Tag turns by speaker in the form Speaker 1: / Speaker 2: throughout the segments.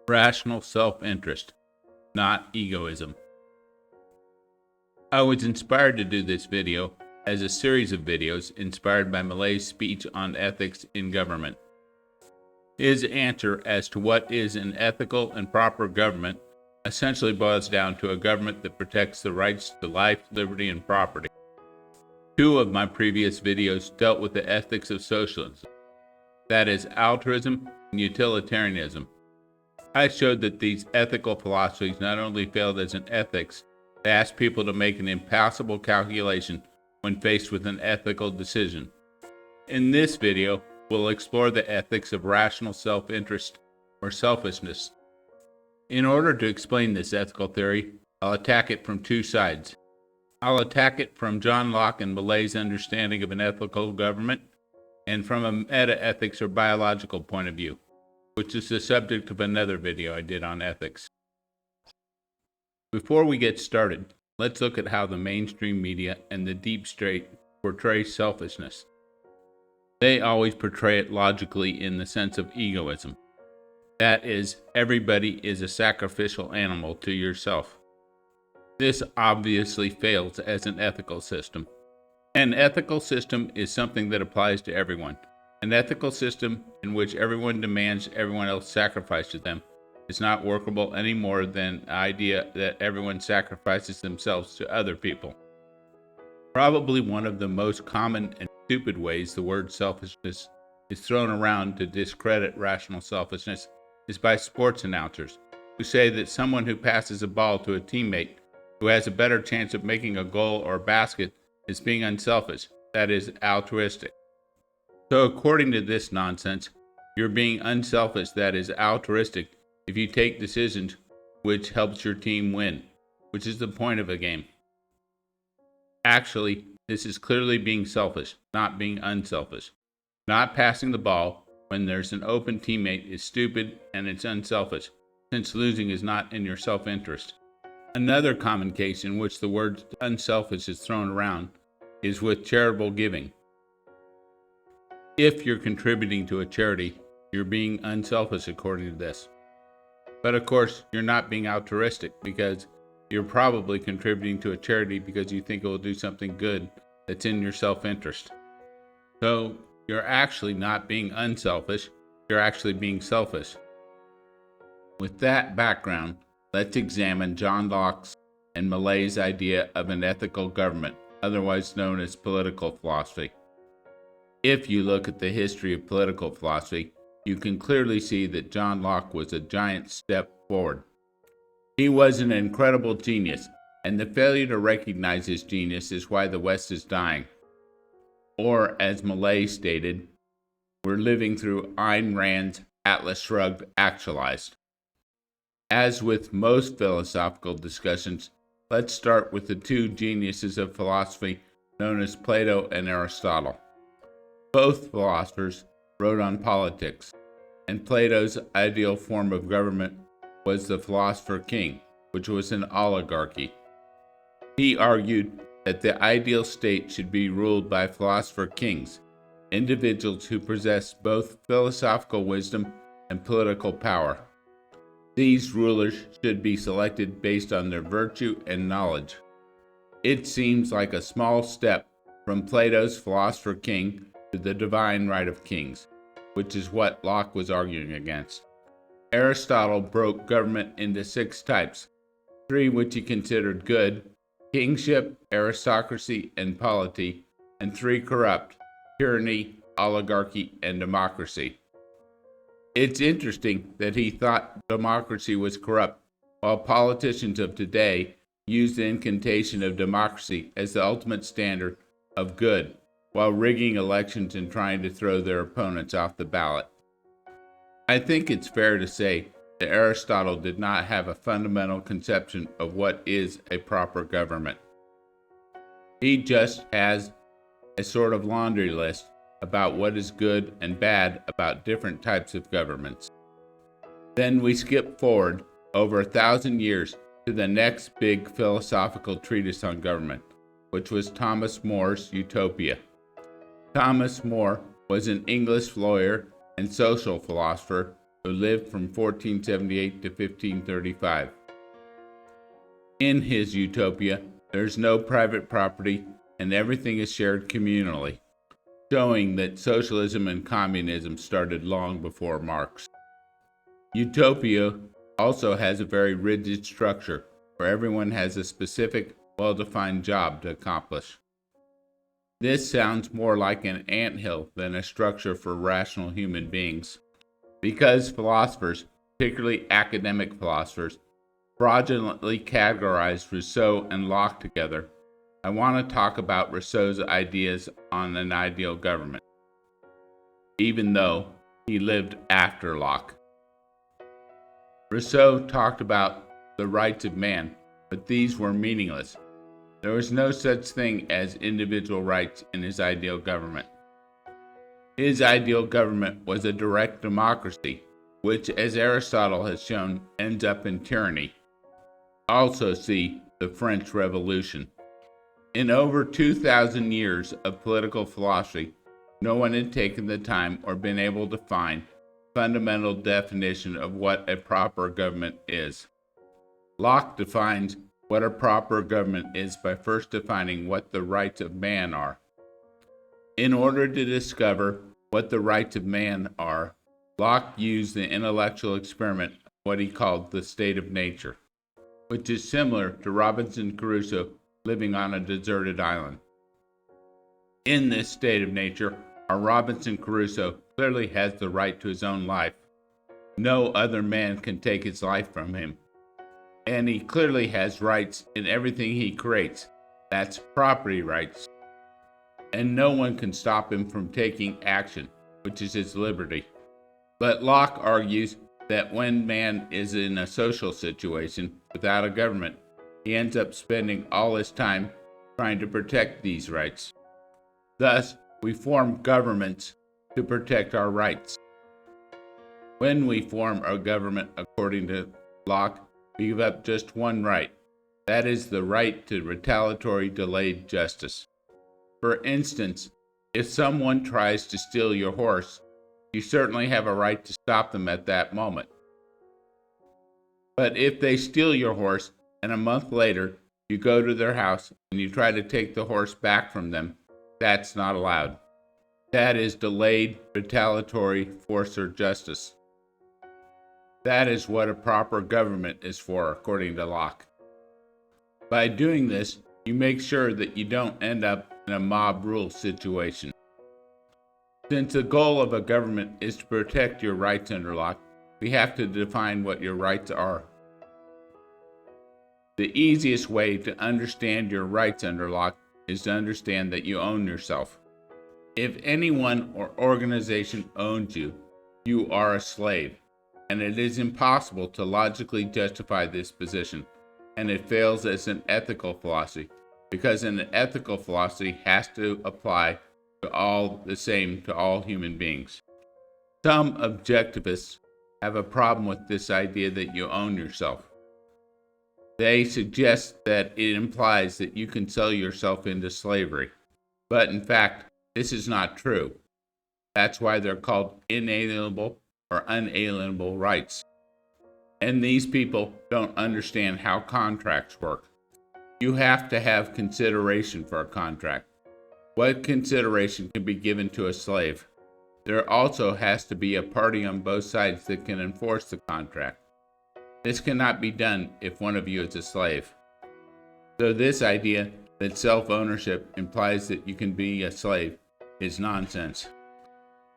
Speaker 1: Rational self-interest, not egoism. I was inspired to do this video as a series of videos inspired by Millei's speech on ethics in government. His answer as to what is an ethical and proper government essentially boils down to a government that protects the rights to life, liberty, and property. Two of my previous videos dealt with the ethics of socialism, that is, altruism and utilitarianism. I showed that these ethical philosophies not only failed as an ethics, they asked people to make an impossible calculation when faced with an ethical decision. In this video, we'll explore the ethics of rational self-interest or selfishness. In order to explain this ethical theory, I'll attack it from two sides. I'll attack it from John Locke and Millei's understanding of an ethical government, and from a metaethics or biological point of view, which is the subject of another video I did on ethics. Before we get started, let's look at how the mainstream media and the deep state portray selfishness. They always portray it logically in the sense of egoism. That is, everybody is a sacrificial animal to yourself. This obviously fails as an ethical system. An ethical system is something that applies to everyone. An ethical system in which everyone demands everyone else sacrifice to them is not workable any more than the idea that everyone sacrifices themselves to other people. Probably one of the most common and stupid ways the word selfishness is thrown around to discredit rational selfishness is by sports announcers who say that someone who passes a ball to a teammate who has a better chance of making a goal or basket is being unselfish, that is, altruistic. So according to this nonsense, you're being unselfish, that is, altruistic, if you take decisions which helps your team win, which is the point of a game. Actually, this is clearly being selfish, not being unselfish. Not passing the ball when there's an open teammate is stupid and it's unselfish, since losing is not in your self-interest. Another common case in which the word unselfish is thrown around is with charitable giving. If you're contributing to a charity, you're being unselfish according to this. But of course, you're not being altruistic because you're probably contributing to a charity because you think it will do something good that's in your self-interest. So you're actually not being unselfish, you're actually being selfish. With that background, let's examine John Locke's and Millei's idea of an ethical government, otherwise known as political philosophy. If you look at the history of political philosophy, you can clearly see that John Locke was a giant step forward. He was an incredible genius, and the failure to recognize his genius is why the West is dying. Or, as Millei stated, we're living through Ayn Rand's Atlas Shrugged actualized. As with most philosophical discussions, let's start with the two geniuses of philosophy known as Plato and Aristotle. Both philosophers wrote on politics, and Plato's ideal form of government was the philosopher king, which was an oligarchy. He argued that the ideal state should be ruled by philosopher kings, individuals who possess both philosophical wisdom and political power. These rulers should be selected based on their virtue and knowledge. It seems like a small step from Plato's philosopher king to the divine right of kings, which is what Locke was arguing against. Aristotle broke government into 6 types, 3 which he considered good: kingship, aristocracy, and polity, and 3 corrupt: tyranny, oligarchy, and democracy. It's interesting that he thought democracy was corrupt, while politicians of today use the incantation of democracy as the ultimate standard of good, while rigging elections and trying to throw their opponents off the ballot. I think it's fair to say that Aristotle did not have a fundamental conception of what is a proper government. He just has a sort of laundry list about what is good and bad about different types of governments. Then we skip forward over 1,000 years to the next big philosophical treatise on government, which was Thomas More's Utopia. Thomas More was an English lawyer and social philosopher who lived from 1478 to 1535. In his utopia, there's no private property and everything is shared communally, showing that socialism and communism started long before Marx. Utopia also has a very rigid structure where everyone has a specific, well-defined job to accomplish. This sounds more like an anthill than a structure for rational human beings. Because philosophers, particularly academic philosophers, fraudulently categorized Rousseau and Locke together, I want to talk about Rousseau's ideas on an ideal government, even though he lived after Locke. Rousseau talked about the rights of man, but these were meaningless. There was no such thing as individual rights in his ideal government. His ideal government was a direct democracy, which, as Aristotle has shown, ends up in tyranny. Also see the French Revolution. In over 2,000 years of political philosophy, no one had taken the time or been able to find a fundamental definition of what a proper government is. Locke defines what a proper government is by first defining what the rights of man are. In order to discover what the rights of man are, Locke used the intellectual experiment of what he called the state of nature, which is similar to Robinson Crusoe living on a deserted island. In this state of nature, our Robinson Crusoe clearly has the right to his own life. No other man can take his life from him. And he clearly has rights in everything he creates. That's property rights. And no one can stop him from taking action, which is his liberty. But Locke argues that when man is in a social situation without a government, he ends up spending all his time trying to protect these rights. Thus, we form governments to protect our rights. When we form a government, according to Locke, we give up just one right. That is the right to retaliatory delayed justice. For instance, if someone tries to steal your horse, you certainly have a right to stop them at that moment. But if they steal your horse and a month later you go to their house and you try to take the horse back from them, that's not allowed. That is delayed retaliatory force or justice. That is what a proper government is for, according to Locke. By doing this, you make sure that you don't end up in a mob rule situation. Since the goal of a government is to protect your rights under Locke, we have to define what your rights are. The easiest way to understand your rights under Locke is to understand that you own yourself. If anyone or organization owns you, you are a slave, and it is impossible to logically justify this position, and it fails as an ethical philosophy, because an ethical philosophy has to apply to all the same to all human beings. Some objectivists have a problem with this idea that you own yourself. They suggest that it implies that you can sell yourself into slavery. But in fact, this is not true. That's why they're called inalienable or unalienable rights. And these people don't understand how contracts work. You have to have consideration for a contract. What consideration can be given to a slave? There also has to be a party on both sides that can enforce the contract. This cannot be done if one of you is a slave. So this idea that self-ownership implies that you can be a slave is nonsense.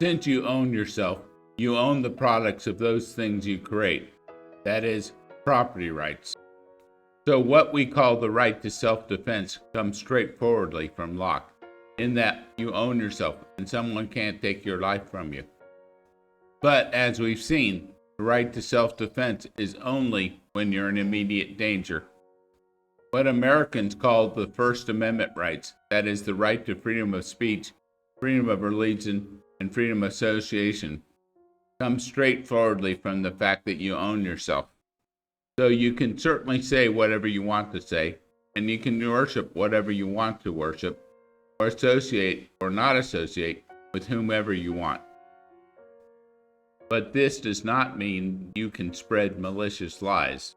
Speaker 1: Since you own yourself, you own the products of those things you create. That is, property rights. So what we call the right to self-defense comes straightforwardly from Locke, in that you own yourself and someone can't take your life from you. But as we've seen, the right to self-defense is only when you're in immediate danger. What Americans call the First Amendment rights, that is the right to freedom of speech, freedom of religion, and freedom of association, comes straightforwardly from the fact that you own yourself. So you can certainly say whatever you want to say, and you can worship whatever you want to worship, or associate or not associate with whomever you want. But this does not mean you can spread malicious lies.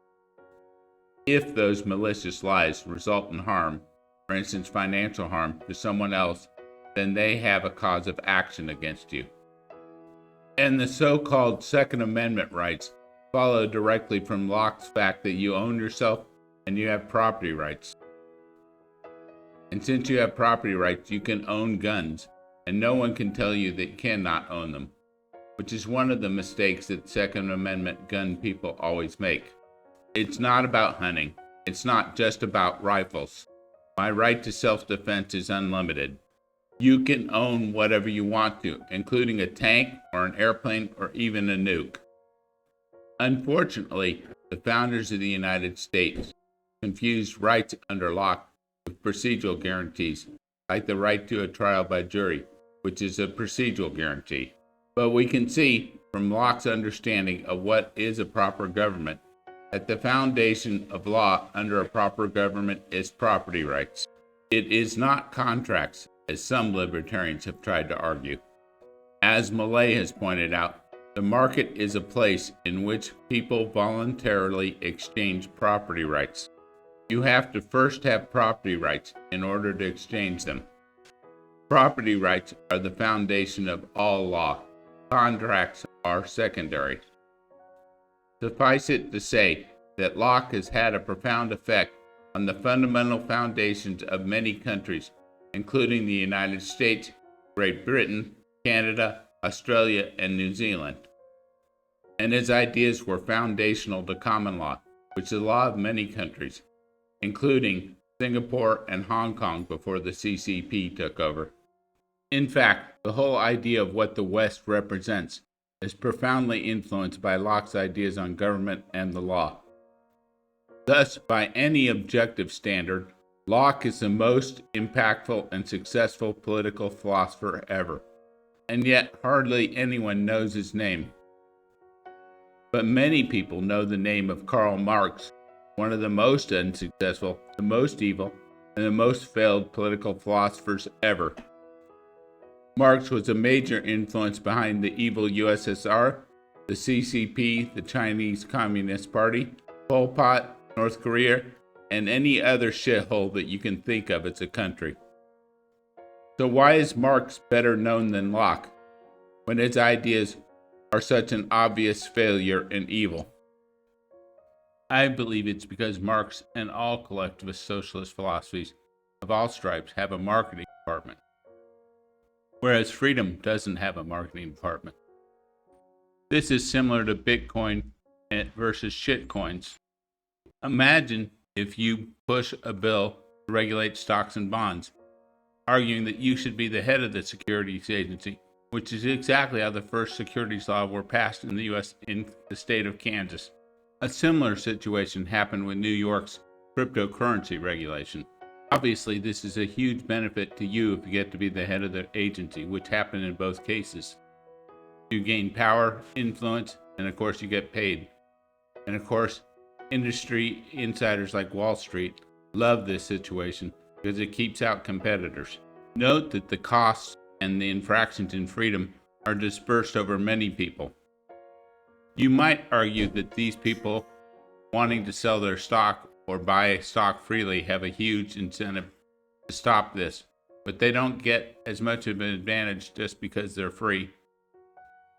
Speaker 1: If those malicious lies result in harm, for instance financial harm, to someone else, then they have a cause of action against you. And the so-called Second Amendment rights follow directly from Locke's fact that you own yourself and you have property rights. And since you have property rights, you can own guns, and no one can tell you that you cannot own them, which is one of the mistakes that Second Amendment gun people always make. It's not about hunting. It's not just about rifles. My right to self-defense is unlimited. You can own whatever you want to, including a tank or an airplane or even a nuke. Unfortunately, the founders of the United States confused rights under Locke with procedural guarantees, like the right to a trial by jury, which is a procedural guarantee. But we can see from Locke's understanding of what is a proper government that the foundation of law under a proper government is property rights. It is not contracts, as some libertarians have tried to argue. As Millay has pointed out, the market is a place in which people voluntarily exchange property rights. You have to first have property rights in order to exchange them. Property rights are the foundation of all law. Contracts are secondary. Suffice it to say that Locke has had a profound effect on the fundamental foundations of many countries, including the United States, Great Britain, Canada, Australia, and New Zealand. And his ideas were foundational to common law, which is the law of many countries, including Singapore and Hong Kong before the CCP took over. In fact, the whole idea of what the West represents is profoundly influenced by Locke's ideas on government and the law. Thus, by any objective standard, Locke is the most impactful and successful political philosopher ever, and yet hardly anyone knows his name. But many people know the name of Karl Marx, one of the most unsuccessful, the most evil, and the most failed political philosophers ever. Marx was a major influence behind the evil USSR, the CCP, the Chinese Communist Party, Pol Pot, North Korea, and any other shithole that you can think of as a country. So why is Marx better known than Locke, when his ideas are such an obvious failure and evil? I believe it's because Marx and all collectivist socialist philosophies of all stripes have a marketing department, whereas freedom doesn't have a marketing department. This is similar to Bitcoin versus shitcoins. Imagine if you push a bill to regulate stocks and bonds, arguing that you should be the head of the securities agency, which is exactly how the first securities laws were passed in the U.S. in the state of Kansas. A similar situation happened with New York's cryptocurrency regulation. Obviously, this is a huge benefit to you if you get to be the head of the agency, which happened in both cases. You gain power, influence, and of course you get paid. And of course, industry insiders like Wall Street love this situation because it keeps out competitors. Note that the costs and the infractions in freedom are dispersed over many people. You might argue that these people wanting to sell their stock or buy stock freely have a huge incentive to stop this, but they don't get as much of an advantage just because they're free.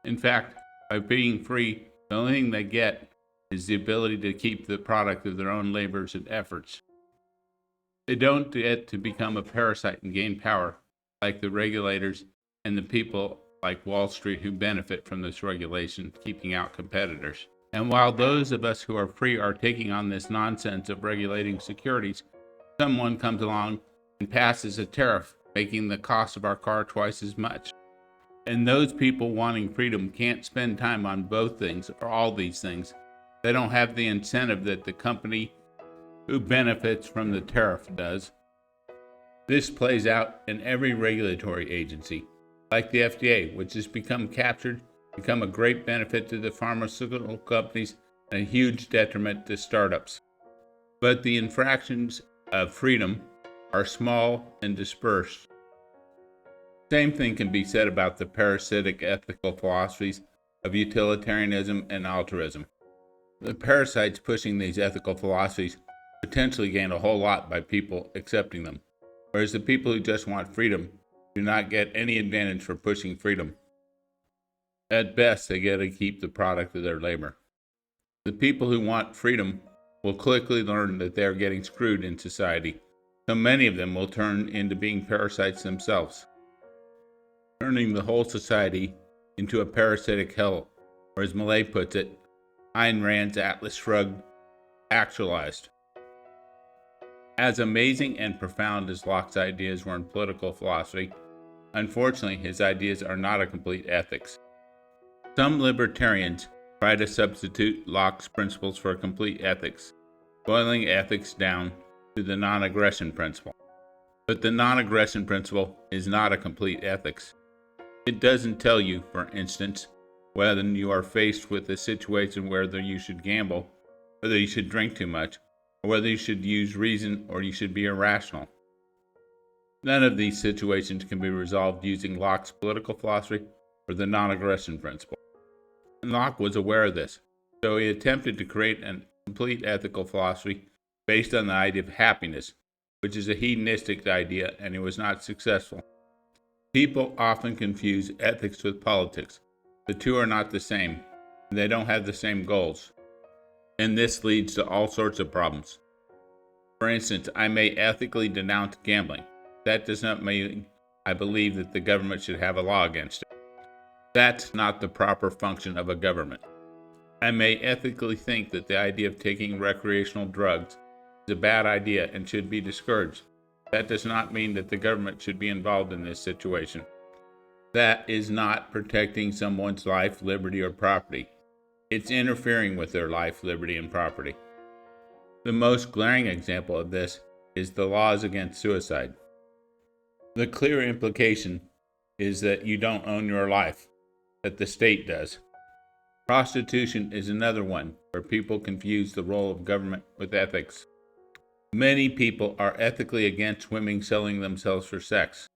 Speaker 1: In fact, by being free, the only thing they get is the ability to keep the product of their own labors and efforts. They don't get to become a parasite and gain power like the regulators and the people like Wall Street who benefit from this regulation, keeping out competitors. And while those of us who are free are taking on this nonsense of regulating securities, someone comes along and passes a tariff, making the cost of our car twice as much. And those people wanting freedom can't spend time on both things or all these things. They don't have the incentive that the company who benefits from the tariff does. This plays out in every regulatory agency, like the FDA, which has become a great benefit to the pharmaceutical companies and a huge detriment to startups. But the infractions of freedom are small and dispersed. Same thing can be said about the parasitic ethical philosophies of utilitarianism and altruism. The parasites pushing these ethical philosophies potentially gain a whole lot by people accepting them, whereas the people who just want freedom do not get any advantage for pushing freedom. At best, they get to keep the product of their labor. The people who want freedom will quickly learn that they are getting screwed in society, so many of them will turn into being parasites themselves, turning the whole society into a parasitic hell, or as Millay puts it, Ayn Rand's Atlas Shrugged actualized. As amazing and profound as Locke's ideas were in political philosophy, unfortunately his ideas are not a complete ethics. Some libertarians try to substitute Locke's principles for a complete ethics, boiling ethics down to the non-aggression principle. But the non-aggression principle is not a complete ethics. It doesn't tell you, for instance, whether you are faced with a situation whether you should gamble, whether you should drink too much, or whether you should use reason or you should be irrational. None of these situations can be resolved using Locke's political philosophy or the non-aggression principle. And Locke was aware of this, so he attempted to create a complete ethical philosophy based on the idea of happiness, which is a hedonistic idea, and he was not successful. People often confuse ethics with politics. The two are not the same, and they don't have the same goals. And this leads to all sorts of problems. For instance, I may ethically denounce gambling. That does not mean I believe that the government should have a law against it. That's not the proper function of a government. I may ethically think that the idea of taking recreational drugs is a bad idea and should be discouraged. That does not mean that the government should be involved in this situation. That is not protecting someone's life, liberty, or property. It's interfering with their life, liberty, and property. The most glaring example of this is the laws against suicide. The clear implication is that you don't own your life, that the state does. Prostitution is another one where people confuse the role of government with ethics. Many people are ethically against women selling themselves for sex.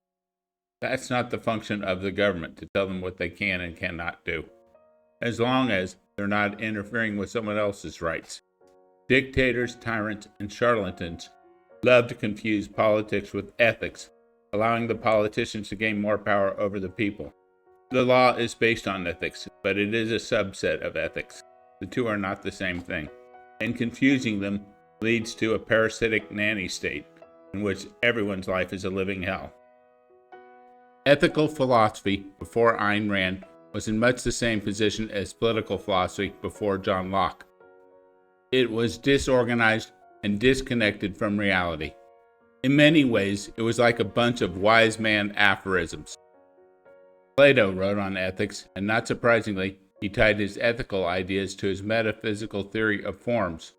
Speaker 1: That's not the function of the government to tell them what they can and cannot do, as long as they're not interfering with someone else's rights. Dictators, tyrants, and charlatans love to confuse politics with ethics, allowing the politicians to gain more power over the people. The law is based on ethics, but it is a subset of ethics. The two are not the same thing, and confusing them leads to a parasitic nanny state in which everyone's life is a living hell. Ethical philosophy before Ayn Rand was in much the same position as political philosophy before John Locke. It was disorganized and disconnected from reality. In many ways, it was like a bunch of wise man aphorisms. Plato wrote on ethics, and not surprisingly, he tied his ethical ideas to his metaphysical theory of forms.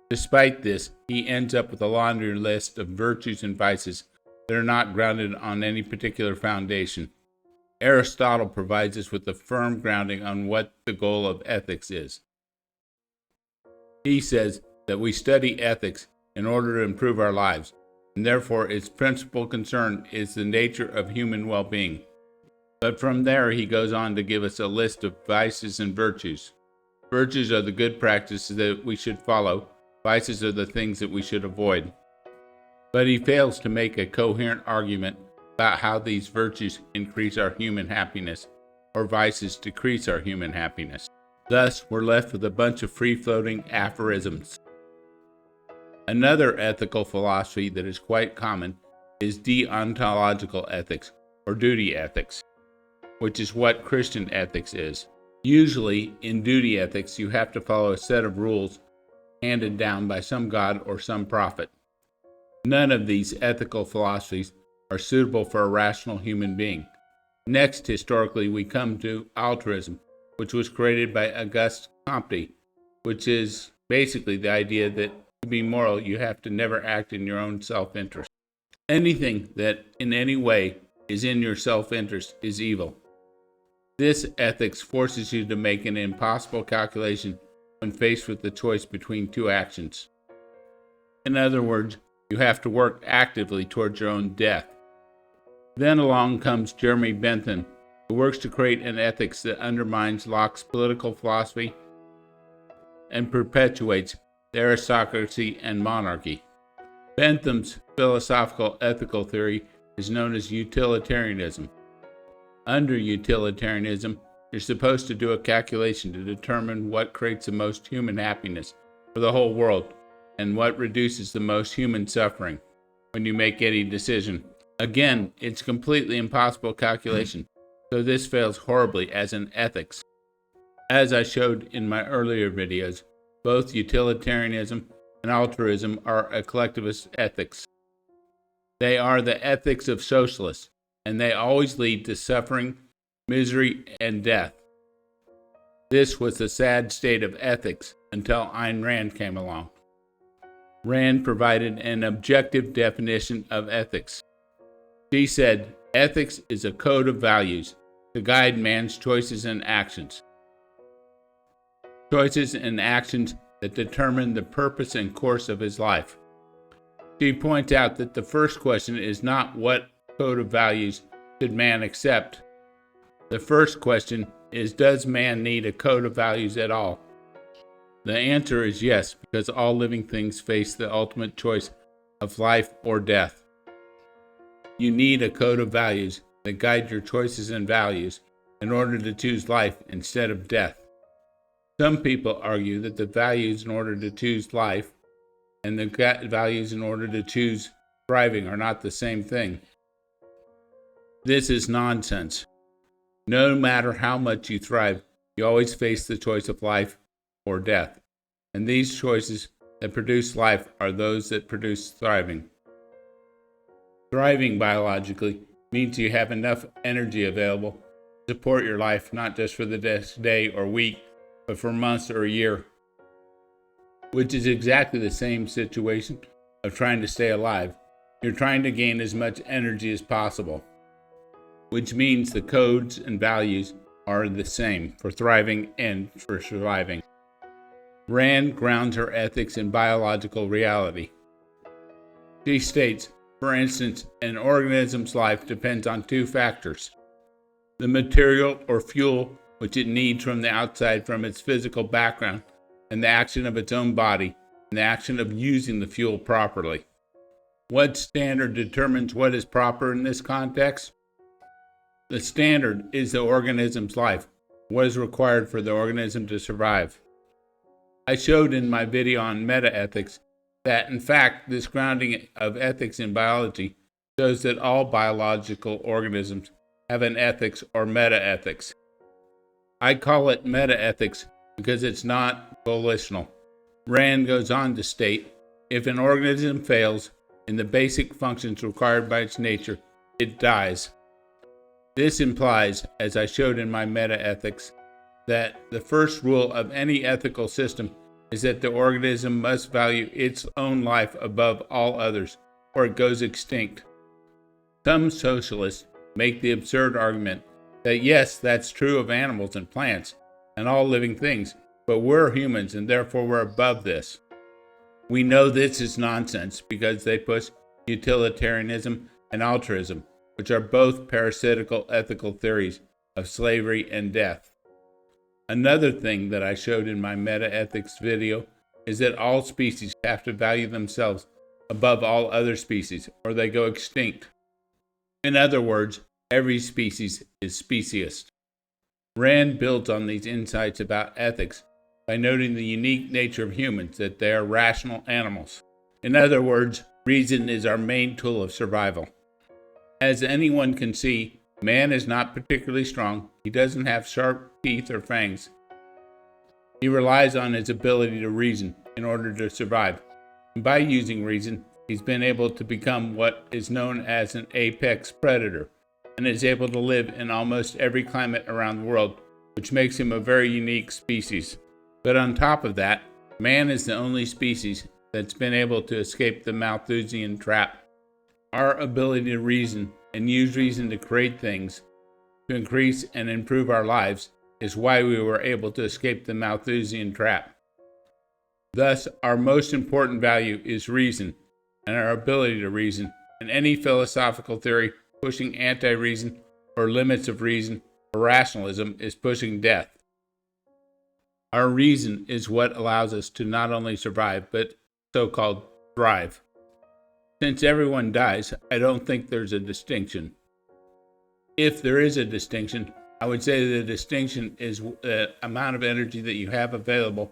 Speaker 1: Despite this, he ends up with a laundry list of virtues and vices that are not grounded on any particular foundation. Aristotle provides us with a firm grounding on what the goal of ethics is. He says that we study ethics in order to improve our lives, and therefore its principal concern is the nature of human well-being. But from there he goes on to give us a list of vices and virtues. Virtues are the good practices that we should follow. Vices are the things that we should avoid. But he fails to make a coherent argument about how these virtues increase our human happiness, or vices decrease our human happiness. Thus, we're left with a bunch of free-floating aphorisms. Another ethical philosophy that is quite common is deontological ethics, or duty ethics, which is what Christian ethics is. Usually, in duty ethics, you have to follow a set of rules handed down by some god or some prophet. None of these ethical philosophies are suitable for a rational human being. Next, historically, we come to altruism, which was created by Auguste Comte, which is basically the idea that to be moral, you have to never act in your own self-interest. Anything that in any way is in your self-interest is evil. This ethics forces you to make an impossible calculation when faced with the choice between two actions. In other words, you have to work actively towards your own death. Then along comes Jeremy Bentham It works to create an ethics that undermines Locke's political philosophy and perpetuates the aristocracy and monarchy. Bentham's philosophical ethical theory is known as utilitarianism. Under utilitarianism, you're supposed to do a calculation to determine what creates the most human happiness for the whole world and what reduces the most human suffering when you make any decision. Again, it's a completely impossible calculation, so this fails horribly as an ethics. As I showed in my earlier videos, both utilitarianism and altruism are a collectivist ethics. They are the ethics of socialists, and they always lead to suffering, misery, and death. This was the sad state of ethics until Ayn Rand came along. Rand provided an objective definition of ethics. She said, ethics is a code of values to guide man's choices and actions. Choices and actions that determine the purpose and course of his life. She points out that the first question is not what code of values should man accept. The first question is, does man need a code of values at all? The answer is yes, because all living things face the ultimate choice of life or death. You need a code of values that guide your choices and values in order to choose life instead of death. Some people argue that the values in order to choose life and the values in order to choose thriving are not the same thing. This is nonsense. No matter how much you thrive, you always face the choice of life or death. And these choices that produce life are those that produce thriving. Thriving biologically means you have enough energy available to support your life, not just for the next day or week, but for months or a year, which is exactly the same situation of trying to stay alive. You're trying to gain as much energy as possible, which means the codes and values are the same for thriving and for surviving. Rand grounds her ethics in biological reality. She states, for instance, an organism's life depends on two factors: the material or fuel which it needs from the outside from its physical background, and the action of its own body, and the action of using the fuel properly. What standard determines what is proper in this context? The standard is the organism's life, what is required for the organism to survive. I showed in my video on metaethics that, in fact, this grounding of ethics in biology shows that all biological organisms have an ethics or metaethics. I call it metaethics because it's not volitional. Rand goes on to state, if an organism fails in the basic functions required by its nature, it dies. This implies, as I showed in my metaethics, that the first rule of any ethical system is that the organism must value its own life above all others, or it goes extinct. Some socialists make the absurd argument that yes, that's true of animals and plants and all living things, but we're humans and therefore we're above this. We know this is nonsense because they push utilitarianism and altruism, which are both parasitical ethical theories of slavery and death. Another thing that I showed in my metaethics video is that all species have to value themselves above all other species, or they go extinct. In other words, every species is speciest. Rand builds on these insights about ethics by noting the unique nature of humans, that they are rational animals. In other words, reason is our main tool of survival. As anyone can see, man is not particularly strong. He doesn't have sharp teeth or fangs. He relies on his ability to reason in order to survive. And by using reason, he's been able to become what is known as an apex predator, and is able to live in almost every climate around the world, which makes him a very unique species. But on top of that, man is the only species that's been able to escape the Malthusian trap. Our ability to reason and use reason to create things, to increase and improve our lives, is why we were able to escape the Malthusian trap. Thus, our most important value is reason, and our ability to reason, and any philosophical theory pushing anti-reason or limits of reason or rationalism, is pushing death. Our reason is what allows us to not only survive, but so-called thrive. Since everyone dies, I don't think there's a distinction. If there is a distinction, I would say the distinction is the amount of energy that you have available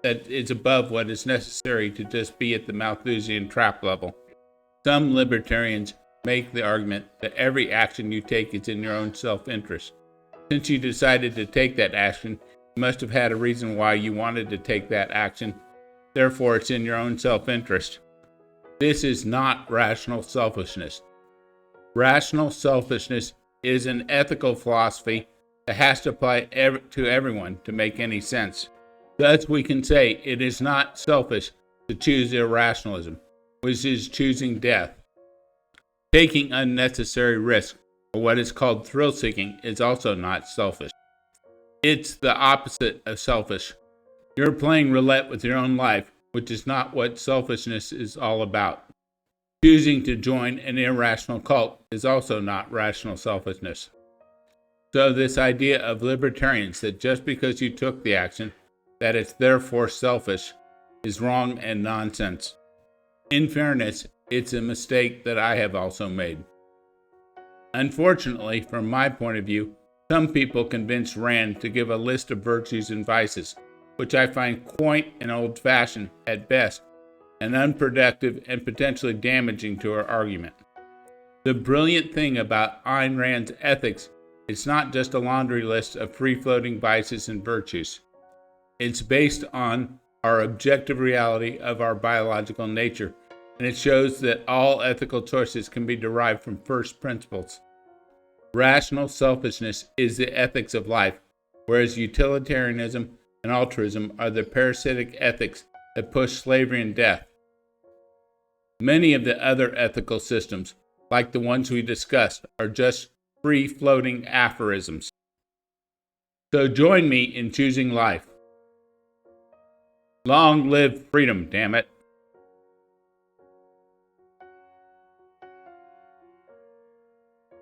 Speaker 1: that is above what is necessary to just be at the Malthusian trap level. Some libertarians make the argument that every action you take is in your own self-interest. Since you decided to take that action, you must have had a reason why you wanted to take that action. Therefore, it's in your own self-interest. This is not rational selfishness. Rational selfishness is an ethical philosophy that has to apply to everyone to make any sense. Thus, we can say it is not selfish to choose irrationalism, which is choosing death. Taking unnecessary risk, or what is called thrill-seeking, is also not selfish. It's the opposite of selfish. You're playing roulette with your own life, which is not what selfishness is all about. Choosing to join an irrational cult is also not rational selfishness. So this idea of libertarians that just because you took the action, that it's therefore selfish, is wrong and nonsense. In fairness, it's a mistake that I have also made. Unfortunately, from my point of view, some people convinced Rand to give a list of virtues and vices, which I find quaint and old-fashioned at best, and unproductive and potentially damaging to her argument. The brilliant thing about Ayn Rand's ethics is not just a laundry list of free-floating vices and virtues. It's based on our objective reality of our biological nature, and it shows that all ethical choices can be derived from first principles. Rational selfishness is the ethics of life, whereas utilitarianism and altruism are the parasitic ethics that push slavery and death. Many of the other ethical systems, like the ones we discussed, are just free-floating aphorisms. So join me in choosing life. Long live freedom, damn it.